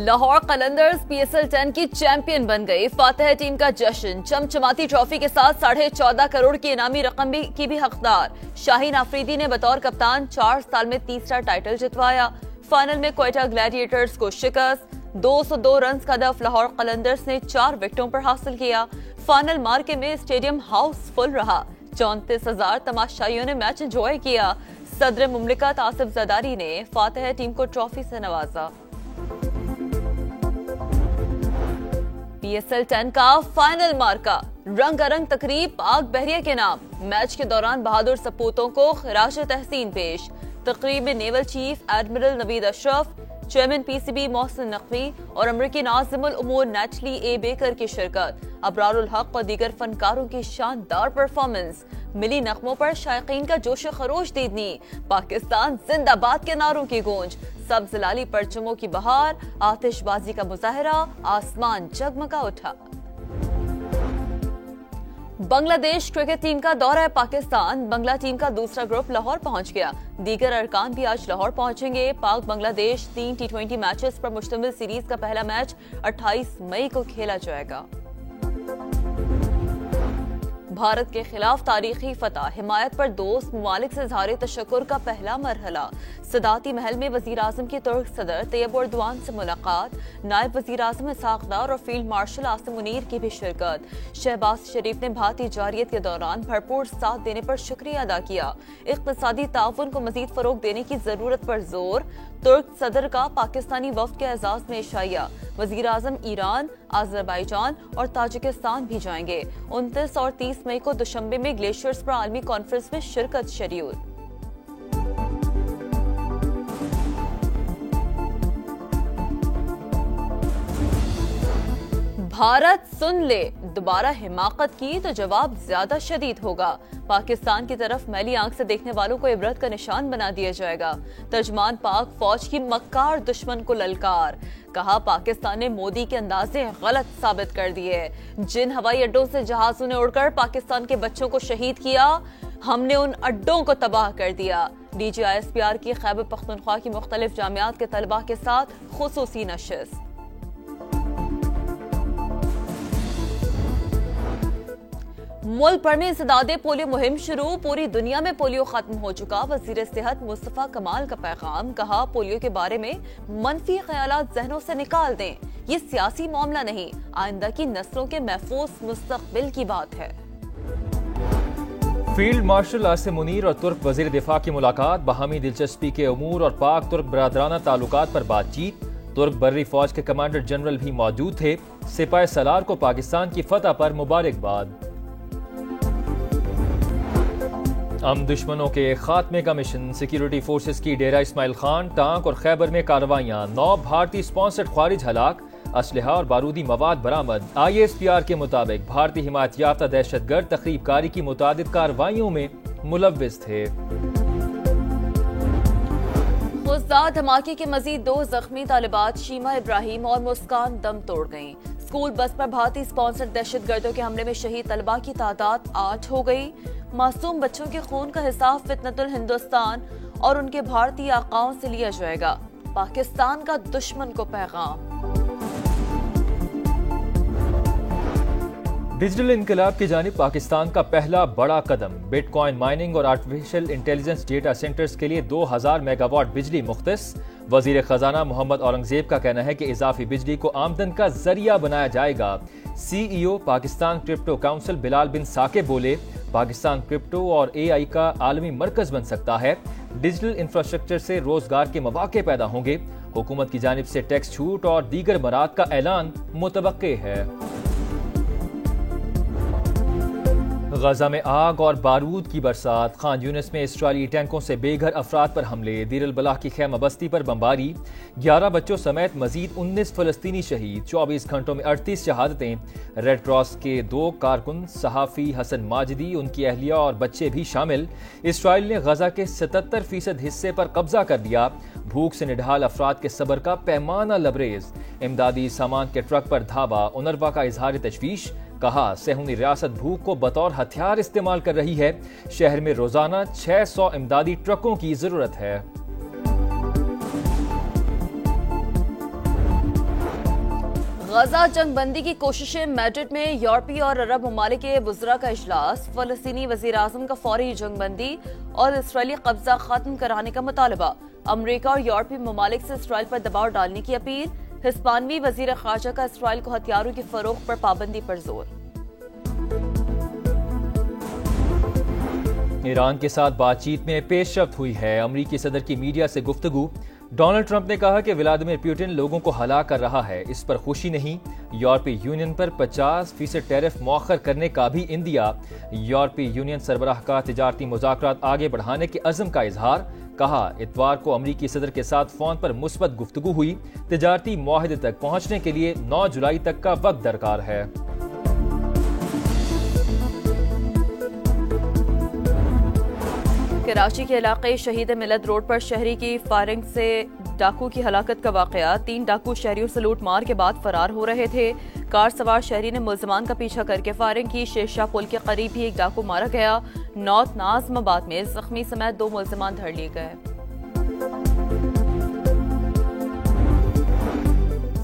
Lahore Qalandars PSL 10 की champion बन गई। फातेह टीम का जश्न, चमचमाती ट्रॉफी के साथ 14.5 करोड़ की इनामी रकम की भी हकदार। शाहीन आफरीदी ने बतौर कप्तान 4 साल में तीसरा टाइटल जितवाया। फाइनल में क्वेटा ग्लैडिएटर्स को शिकस्त। 202 रन का हदफ लाहौर कलंदर्स ने 4 विकेटों पर हासिल किया। फाइनल मार्के में स्टेडियम हाउसफुल रहा। 34,000 तमाशाइयों ने मैच एंजॉय किया। सदर मुमलिकत आसिफ जरदारी ने फातेह टीम को ट्रॉफी से नवाजा। PSL 10 का फाइनल मार्का, रंगारंग तकरीब पाक बहरिया के नाम। मैच के दौरान बहादुर सपूतों को खिराज तहसीन पेश। तकरीब में naval chief admiral Naveed Ashraf, chairman PCB Mohsin Naqvi और अमरीकी नाज़िमुल उमूर नेटली ए बेकर की शिरकत। अबरारुल हक और दीगर फनकारों की शानदार परफॉर्मेंस। मिली नगमों पर शायकीन का जोश खरोश दीदनी। पाकिस्तान जिंदाबाद के नारों की गूंज। सब्ज लाली परचमों की बहार, आतिशबाजी का मुजाहरा, आसमान जगमगा उठा। बांग्लादेश क्रिकेट टीम का दौरा है पाकिस्तान। बांग्ला टीम का दूसरा ग्रुप लाहौर पहुंच गया। दीगर अरकान भी आज लाहौर पहुंचेंगे। पाक बांग्लादेश 3 T20 मैचेस पर मुश्तमिल सीरीज का पहला मैच 28 मई को खेला जाएगा। भारत के खिलाफ तारीखी फतह, हिमायत पर दोस्त ममालिक से इज़हार तशक्कुर का पहला मरहला। सदाती महल में वज़ीर आज़म की तुर्क सदर तैयब एर्दोआन से मुलाकात। नायब वज़ीर आज़म इसहाक डार और फील्ड मार्शल आसिम मुनीर की भी शिरकत। शहबाज शरीफ ने भारतीय जारियत के दौरान भरपूर साथ देने पर शुक्रिया अदा किया। इक़्तिसादी ताउन को मज़ीद फ़रोग़ देने की ज़रूरत पर जोर। तुर्क सदर का पाकिस्तानी वफ़द के एजाज़ में इशाया। वज़ीर आज़म ईरान, अज़रबैजान और ताजिकिस्तान भी जाएंगे। 29 और 30 मई को दुशंबे में ग्लेशियर्स पर आलमी कॉन्फ्रेंस में शिरकत शेड्यूल। भारत सुन ले, दोबारा हिमाकत की तो जवाब ज्यादा शदीद होगा। पाकिस्तान की तरफ मैली आंख से देखने वालों को इबरत का निशान बना दिया जाएगा। तर्जमान पाक फौज की मक्कार दुश्मन को ललकार। कहा, पाकिस्तान ने मोदी के अंदाजे गलत साबित कर दिए। जिन हवाई अड्डों से जहाजों ने उड़कर पाकिस्तान के बच्चों को शहीद किया, हमने उन अड्डों को तबाह कर दिया। DG ISPR की खैबर पख्तूनख्वा की मुख्तलिफ जामियात के तलबा के साथ खुसूसी नशिस्त। मुल्क भर में इंसदादे पोलियो मुहिम शुरू। पूरी दुनिया में पोलियो खत्म हो चुका। वजीर सेहत मुस्तफा कमाल का पैगाम। कहा, पोलियो के बारे में मनफी ख्यालात जहनों से निकाल दें। ये सियासी मामला नहीं, आइंदा की नस्लों के महफूज मुस्तकबिल की बात है। फील्ड मार्शल आसिम मुनीर और तुर्क वजीर दिफा की मुलाकात। बाहमी दिलचस्पी के उमूर और पाक तुर्क बरादराना ताल्लुकात पर बातचीत। तुर्क बर्री फौज के कमांडर जनरल भी मौजूद थे। सिपाही सलार को पाकिस्तान की फतह पर मुबारकबाद। हम दुश्मनों के खात्मे का मिशन। सिक्योरिटी फोर्सेस की डेरा इस्माइल खान, टांक और खैबर में कार्रवाइयां। 9 भारतीय स्पॉन्सर्ड ख्वारिज हलाक। असलहा और बारूदी मवाद बरामद। ISPR के मुताबिक भारतीय हिमायत याफ्ता दहशतगर्द तखरीबकारी की मुतादिद कार्रवाइयों में मुलव्विस थे। खुजदार धमाके के मजीद 2 जख्मी तालिबात शीमा इब्राहिम और मुस्कान दम तोड़ गईं। स्कूल बस पर भारतीय स्पॉन्सर्ड दहशतगर्दों के हमले में शहीद तलबा की तादाद 8 हो गई। मासूम बच्चों के खून का हिसाब फितनतुल हिंदुस्तान और उनके भारतीय आकाओं से लिया जाएगा। पाकिस्तान का दुश्मन को पैगाम। डिजिटल इनकलाब की जानिब पाकिस्तान का पहला बड़ा कदम। बिटकॉइन माइनिंग और आर्टिफिशियल इंटेलिजेंस डेटा सेंटर्स के लिए 2000 मेगावाट बिजली मुख्तस। वजीर खजाना मोहम्मद औरंगजेब का कहना है कि इजाफी बिजली को आमदन का जरिया बनाया जाएगा। CEO Pakistan crypto council Bilal bin Saqib बोले, पाकिस्तान क्रिप्टो और AI का आलमी मरकज बन सकता है। डिजिटल इंफ्रास्ट्रक्चर से रोजगार के मौके पैदा होंगे। हुकूमत की जानिब से टैक्स छूट और दीगर मराद का ऐलान मुतवक्के है। गजा में आग और बारूद की बरसात। खान यूनिस में इसराइली टैंकों से बेघर अफराद पर हमले। दीर अल बलाह की खैमा बस्ती पर बमबारी। 11 बच्चों समेत मजीद 19 फलस्तीनी शहीद। 24 घंटों में 38 शहादतें। रेड क्रॉस के 2 कारकुन सहाफ़ी हसन माजिदी, उनकी अहलिया और बच्चे भी शामिल। इसराइल ने गजा के 77% हिस्से पर कब्जा कर लिया। भूख से निढाल अफराद के सब्र का पैमाना लबरेज। इमदादी सामान के ट्रक पर धावा। उनरवा का इजहार तशवीश। कहा, सेहूनी रियासत भूख को बतौर हथियार इस्तेमाल कर रही है। शहर में रोजाना 600 इमदादी ट्रकों की जरूरत है। गजा जंग बंदी की कोशिशें मैड्रिड में यूरोपीय और अरब ममालिक के वज़रा का इजलास। फलस्तीनी वज़ीर आज़म का फौरी जंग बंदी और इसराइली कब्जा खत्म कराने का मुतालबा। अमरीका और यूरोपीय ममालिक से इसराइल पर दबाव डालने की अपील। हिस्पानवी वज़ीर ख़ारजा का इसराइल को हथियारों की फरोख्त पर पाबंदी पर जोर। ईरान के साथ बातचीत में पेशरफ्त हुई है। अमरीकी सदर की मीडिया से गुफ्तगू। डोनाल्ड ट्रंप ने कहा कि व्लादिमीर पुतिन लोगों को हला कर रहा है, इस पर खुशी नहीं। यूरोपीय यूनियन पर 50% टैरिफ मौखर करने का भी इंदिया। यूरोपीय यूनियन सरबराह का तिजारती मुज़ाकरात आगे बढ़ाने के अज़्म का इजहार। कहा, इतवार को अमरीकी सदर के साथ फोन पर मुस्बत गुफ्तगू हुई। तिजारती मुआहदे तक पहुंचने के लिए 9 जुलाई तक का वक्त दरकार है। कराची के इलाके शहीद मिलत रोड पर शहरी की फायरिंग से डाकू की हलाकत का वाकया। 3 डाकू शहरियों से लूट मार के बाद फरार हो रहे थे। कार सवार शहरी ने मुल्ज़मान का पीछा करके फायरिंग की। शेरशाह पुल के करीब ही एक डाकू मारा गया। नॉर्थ नाज़माबाद में जख्मी समेत 2 मुल्ज़मान धर लिए गए।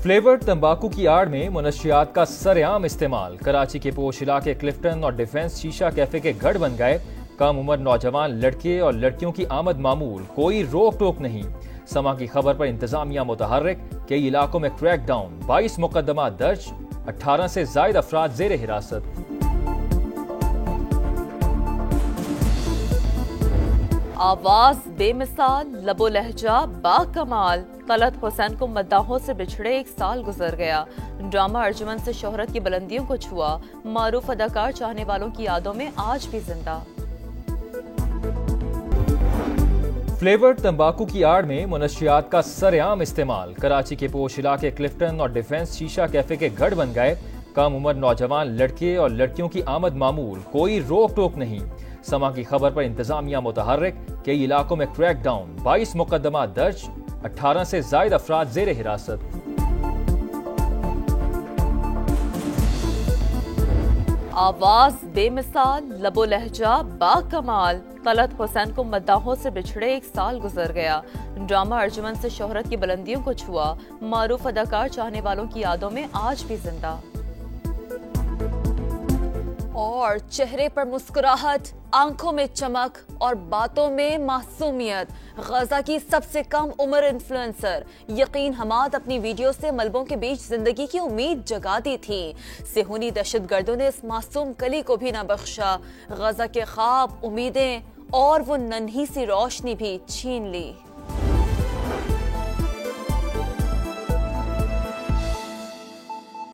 फ्लेवर्ड तंबाकू की आड़ में मुनशियात का सरेआम इस्तेमाल। कराची के पोश इलाके क्लिफ्टन और डिफेंस शीशा कैफे के गढ़ बन गए। कम उम्र नौजवान लड़के और लड़कियों की आमद मामूल, कोई रोक टोक नहीं। समा की खबर पर इंतजामिया मुतहर्रिक। कई इलाकों में क्रैक डाउन। 22 मुकदमा दर्ज। 18 से जायद अफराद जेर हिरासत। आवाज बेमिसाल, लबो लहजा बाकमाल। तलत हुसैन को मद्दाहों से बिछड़े 1 साल गुजर गया। ड्रामा अर्जुमन से शोहरत की बुलंदियों को छुआ। मारूफ अदाकार चाहने वालों की यादों में आज भी जिंदा। फ्लेवर्ड तंबाकू की आड़ में मुनशियात का सरेआम इस्तेमाल। कराची के पोश इलाके क्लिफ्टन और डिफेंस शीशा कैफे के गढ़ बन गए। कम उम्र नौजवान लड़के और लड़कियों की आमद मामूल, कोई रोक टोक नहीं। समा की खबर पर इंतजामिया मुतहर्रिक। कई इलाकों में क्रैक डाउन। 22 मुकदमा दर्ज। 18 से जायद अफराद जेर हिरासत। आवाज बेमिसाल, लबो लहजा बाकमाल। तलत हुसैन को मद्दाहों से बिछड़े 1 साल गुजर गया। ड्रामा अर्जुमन से शोहरत की बुलंदियों को छुआ। मारूफ अदाकार चाहने वालों की यादों में आज भी जिंदा। और चेहरे पर मुस्कुराहट, आंखों में चमक और बातों में मासूमियत। गजा की सबसे कम उम्र इन्फ्लुएंसर यकीन हमाद अपनी वीडियो से मलबों के बीच जिंदगी की उम्मीद जगाती थी। सेहूनी दहशतगर्दों ने इस मासूम कली को भी न बख्शा। गजा के ख्वाब, उम्मीदें और वो नन्ही सी रोशनी भी छीन ली।